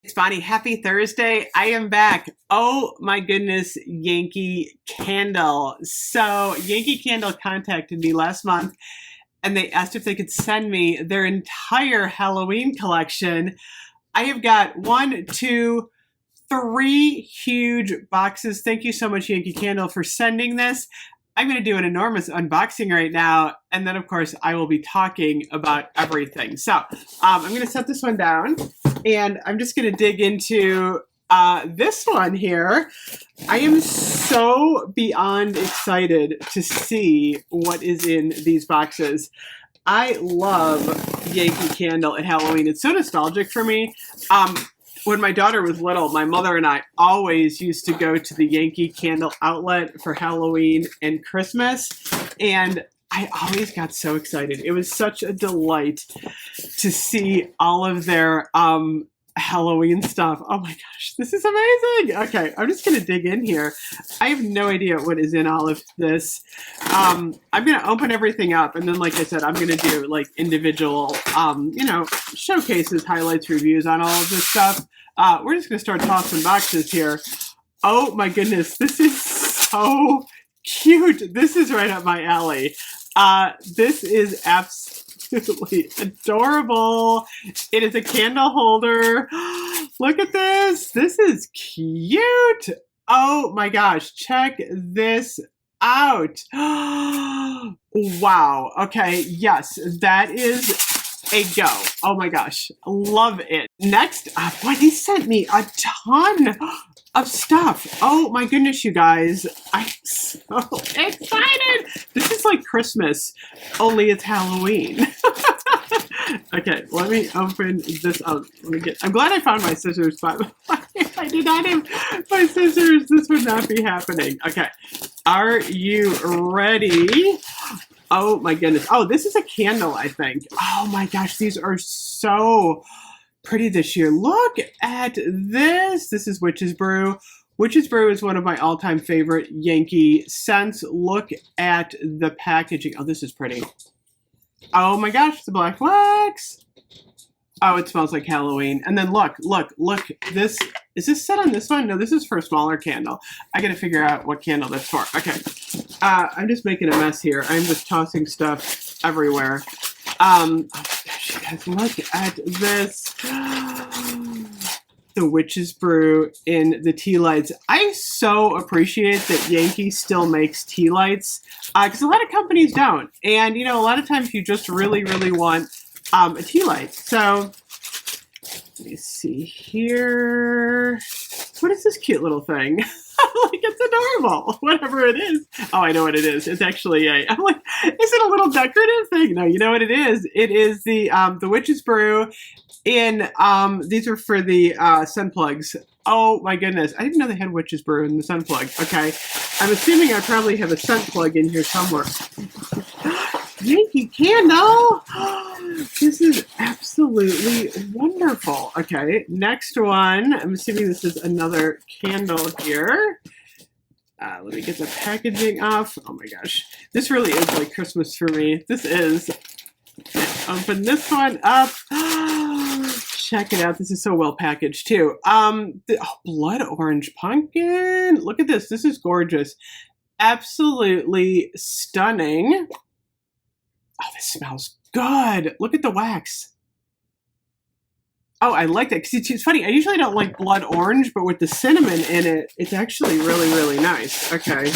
It's Bonnie. Happy Thursday. I am back. Oh my goodness, Yankee Candle. So, Yankee Candle contacted me last month and they asked if they could send me their entire Halloween collection. I have got one, two, three huge boxes. Thank you so much, Yankee Candle, for sending this. I'm going to do an enormous unboxing right now, and then, of course, I will be talking about everything. So I'm going to set this one down, and I'm just going to dig into this one here. I am so beyond excited to see what is in these boxes. I love Yankee Candle at Halloween. It's so nostalgic for me. When my daughter was little, my mother and I always used to go to the Yankee Candle outlet for Halloween and Christmas, and I always got so excited. It was such a delight to see all of their Halloween stuff. Oh my gosh, this is amazing. Okay, I'm just going to dig in here. I have no idea what is in all of this. I'm going to open everything up, and then, like I said, I'm going to do like individual, showcases, highlights, reviews on all of this stuff. We're just going to start tossing boxes here. Oh my goodness, this is so cute. This is right up my alley. This is absolutely adorable. It is a candle holder. Look at this. This is cute. Oh my gosh, check this out. Wow. Okay, yes, that is a go. Oh my gosh, love it. Next up, boy, he sent me a ton of stuff. Oh my goodness, you guys. I'm so excited. This is like Christmas, only it's Halloween. Okay, let me open this up. I'm glad I found my scissors, by the way. If I did not have my scissors, this would not be happening. Okay, are you ready? Oh my goodness. Oh, this is a candle, I think. Oh my gosh, these are so pretty this year. Look at this. This is Witch's Brew. Witch's Brew is one of my all-time favorite Yankee scents. Look at the packaging. Oh, this is pretty. Oh my gosh, the black wax. Oh, it smells like Halloween. And then look. This, is this set on this one? No, this is for a smaller candle. I gotta figure out what candle that's for. Okay. I'm just making a mess here. I'm just tossing stuff everywhere. Oh my gosh, you guys, look at this. The Witch's Brew in the tea lights. I so appreciate that Yankee still makes tea lights, because a lot of companies don't. And, a lot of times you just really, really want a tea light. So, let me see here. What is this cute little thing? Like, it's adorable, whatever it is. Oh, I know what it is. It's actually I'm like, is it a little decorative thing? No, you know what it is? It is the Witch's Brew in, these are for the sun plugs. Oh my goodness, I didn't know they had Witch's Brew in the sun plug. Okay, I'm assuming I probably have a sun plug in here somewhere. Yankee Candle! This is absolutely wonderful. Okay, next one. I'm assuming this is another candle here. Let me get the packaging off. Oh my gosh. This really is like Christmas for me. This is. Open this one up. Check it out. This is so well packaged too. Blood orange pumpkin. Look at this. This is gorgeous. Absolutely stunning. Oh, this smells good. Look at the wax. Oh, I like that. Because it's funny. I usually don't like blood orange, but with the cinnamon in it, it's actually really, really nice. Okay.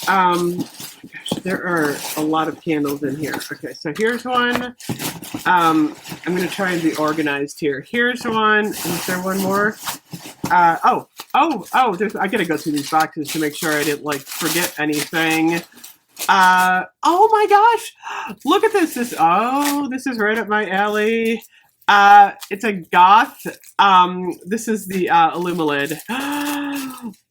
Gosh, there are a lot of candles in here. Okay, so here's one. I'm going to try and be organized here. Here's one. Is there one more? I got to go through these boxes to make sure I didn't, forget anything. Oh my gosh, look at this. This is right up my alley. It's a goth. This is the Illumilid.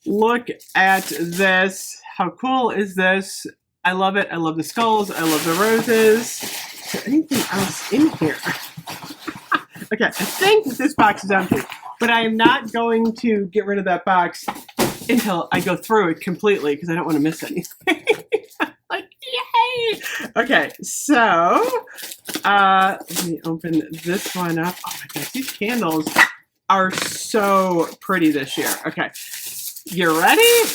Look at this. How cool is this? I love it. I love the skulls. I love the roses. Is there anything else in here? Okay, I think this box is empty, but I am not going to get rid of that box until I go through it completely because I don't want to miss anything. Yay! Okay, so let me open this one up. Oh my gosh, these candles are so pretty this year. Okay, you ready?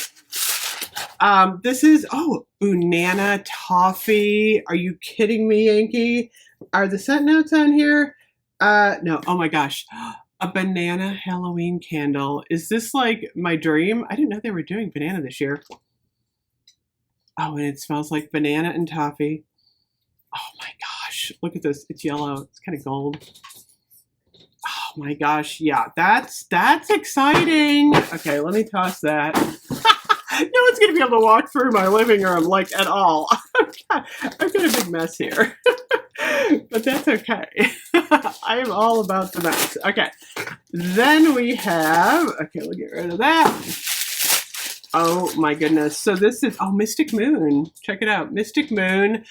This is, oh, banana toffee. Are you kidding me, Yankee? Are the scent notes on here? No. Oh my gosh. A banana Halloween candle. Is this like my dream? I didn't know they were doing banana this year. Oh, and it smells like banana and toffee. Oh my gosh. Look at this. It's yellow. It's kind of gold. Oh my gosh. Yeah, that's exciting. Okay, let me toss that. No one's going to be able to walk through my living room, like, at all. I've got a big mess here. But that's okay. I am all about the mess. Okay. Then we have, okay, we'll get rid of that. Oh my goodness. So this is, oh, Mystic Moon. Check it out. Mystic Moon.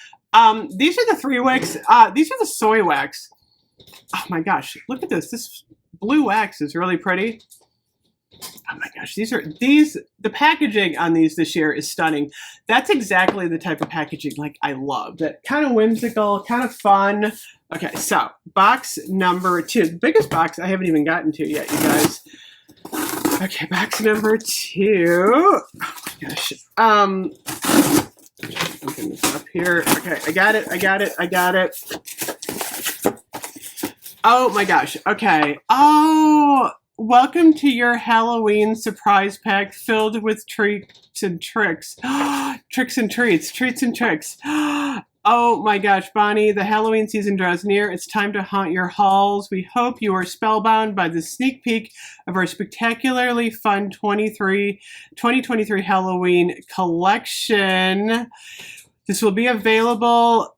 These are the 3 wicks. These are the soy wax. Oh my gosh. Look at this. This blue wax is really pretty. Oh my gosh, the packaging on these this year is stunning. That's exactly the type of packaging like I love. That kind of whimsical, kind of fun. Okay, so box number 2. The biggest box I haven't even gotten to yet, you guys. Okay, box number 2. Oh my gosh. Open this up here. Okay, I got it. Oh my gosh. Okay. Oh, welcome to your Halloween surprise pack filled with treats and tricks. Tricks and treats. Treats and tricks. Oh my gosh, Bonnie, the Halloween season draws near. It's time to haunt your halls. We hope you are spellbound by the sneak peek of our spectacularly fun 2023 Halloween collection. This will be available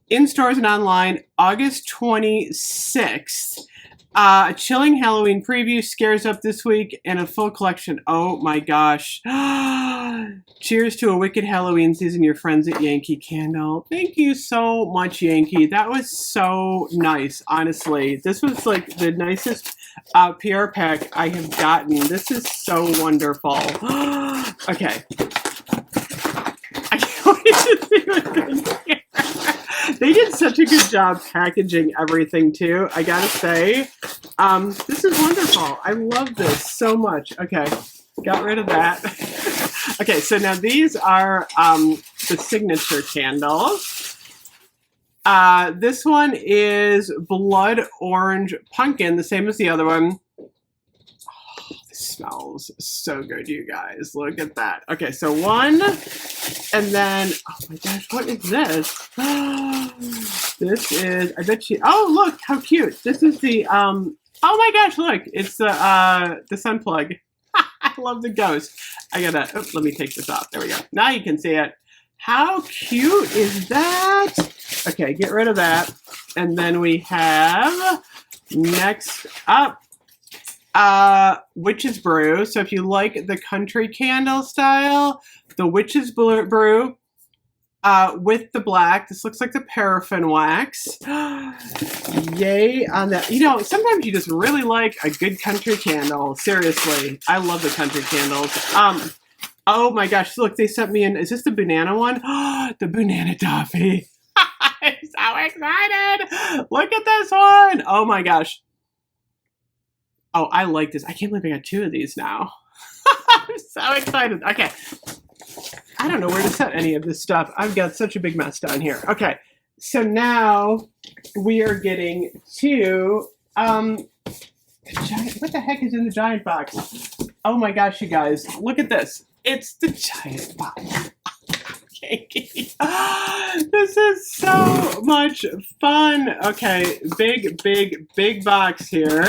in stores and online August 26th. A chilling Halloween preview scares up this week and a full collection. Oh my gosh. Cheers to a wicked Halloween season, your friends at Yankee Candle. Thank you so much, Yankee. That was so nice, honestly. This was like the nicest PR pack I have gotten. This is so wonderful. Okay. I can't wait to see what's in here. They did such a good job packaging everything too, I gotta say. This is wonderful. I love this so much. Okay, got rid of that. Okay, so now these are the signature candles. This one is Blood Orange Pumpkin, the same as the other one. Oh, this smells so good, you guys. Look at that. Okay, so one, and then, oh my gosh, what is this? This is, I bet you, oh, look, how cute. This is the, oh my gosh, look, it's the sun plug. I love the ghost. I gotta, oh, let me take this off. There we go. Now you can see it. How cute is that? Okay, get rid of that. And then we have, next up, Witch's Brew. So if you like the country candle style, the Witch's Brew with the black. This looks like the paraffin wax. Yay on that. You know, sometimes you just really like a good country candle. Seriously, I love the country candles. Oh my gosh, look, they sent me in, is this the banana one? The banana toffee. I'm so excited. Look at this one. Oh my gosh. Oh, I like this. I can't believe I got 2 of these now. I'm so excited. Okay. I don't know where to set any of this stuff. I've got such a big mess down here. Okay. So now we are getting to, what the heck is in the giant box? Oh my gosh, you guys. Look at this. It's the giant box. Yankee. This is so much fun. Okay. Big box here.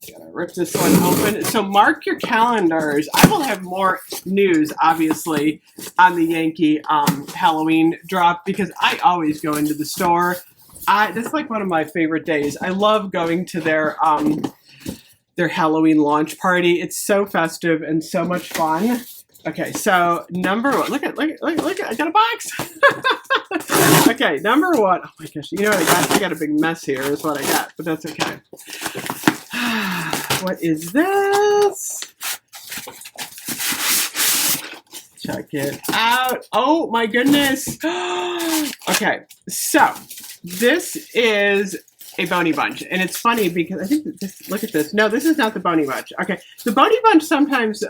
Gotta rip this one open. So mark your calendars. I will have more news, obviously, on the Yankee Halloween drop because I always go into the store. That's like one of my favorite days. I love going to their Halloween launch party. It's so festive and so much fun. Okay, so number 1. Look at I got a box. Okay, number 1. Oh my gosh, you know what I got? I got a big mess here is what I got, but that's okay. What is this? Check it out. Oh my goodness. Okay, so this is a Boney Bunch. And it's funny because I think that this, look at this. No, this is not the Boney Bunch. Okay, the Boney Bunch sometimes,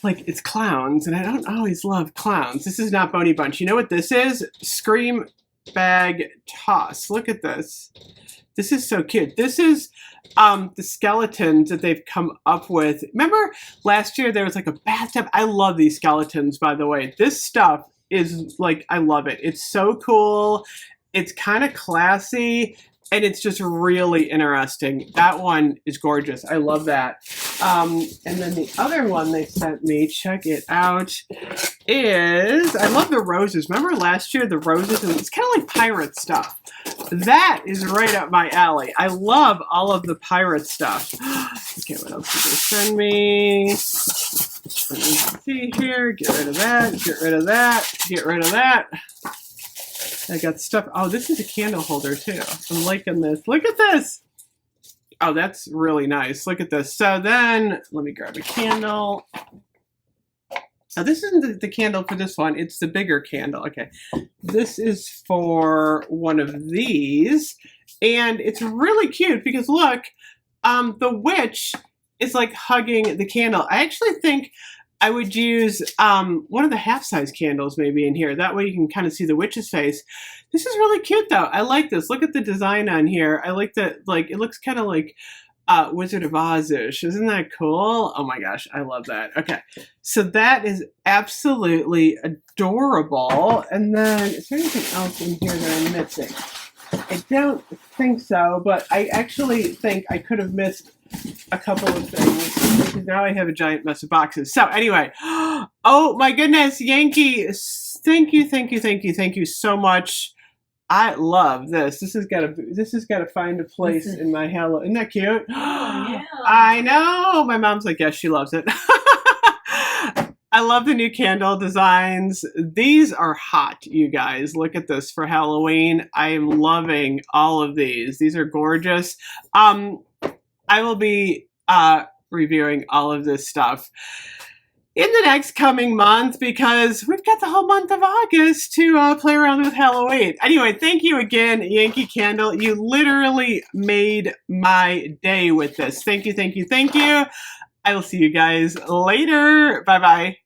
like, it's clowns, and I don't always love clowns. This is not Boney Bunch. You know what this is? Scream Bag Toss. Look at this. This is so cute. This is the skeletons that they've come up with. Remember last year there was like a bathtub? I love these skeletons, by the way. This stuff is like, I love it. It's so cool. It's kind of classy. And it's just really interesting. That one is gorgeous. I love that. And then the other one they sent me, check it out, is, I love the roses. Remember last year, the roses? It's kind of like pirate stuff. That is right up my alley. I love all of the pirate stuff. Okay, what else did they send me? Let me see here. Get rid of that. Get rid of that. Get rid of that. I got stuff. Oh, this is a candle holder too. I'm liking this. Look at this. Oh, that's really nice. Look at this. So then, let me grab a candle. Now, this isn't the candle for this one. It's the bigger candle. Okay. This is for one of these. And it's really cute because look, the witch is like hugging the candle. I actually think I would use one of the half-size candles maybe in here. That way you can kind of see the witch's face. This is really cute though. I like this. Look at the design on here. I like that, like, it looks kind of like Wizard of Oz-ish. Isn't that cool? Oh my gosh, I love that. Okay, so that is absolutely adorable. And then, is there anything else in here that I'm missing? I don't think so, but I actually think I could have missed a couple of things because now I have a giant mess of boxes. So anyway, oh my goodness, Yankee, thank you, thank you, thank you, thank you so much. I love this. This has got to find a place in my Hello. Isn't that cute? Oh, yeah. I know. My mom's like, yes, she loves it. I love the new candle designs. These are hot, you guys. Look at this for Halloween. I am loving all of these. These are gorgeous. I will be reviewing all of this stuff in the next coming month because we've got the whole month of August to play around with Halloween. Anyway, thank you again, Yankee Candle. You literally made my day with this. Thank you, thank you, thank you. I will see you guys later. Bye-bye.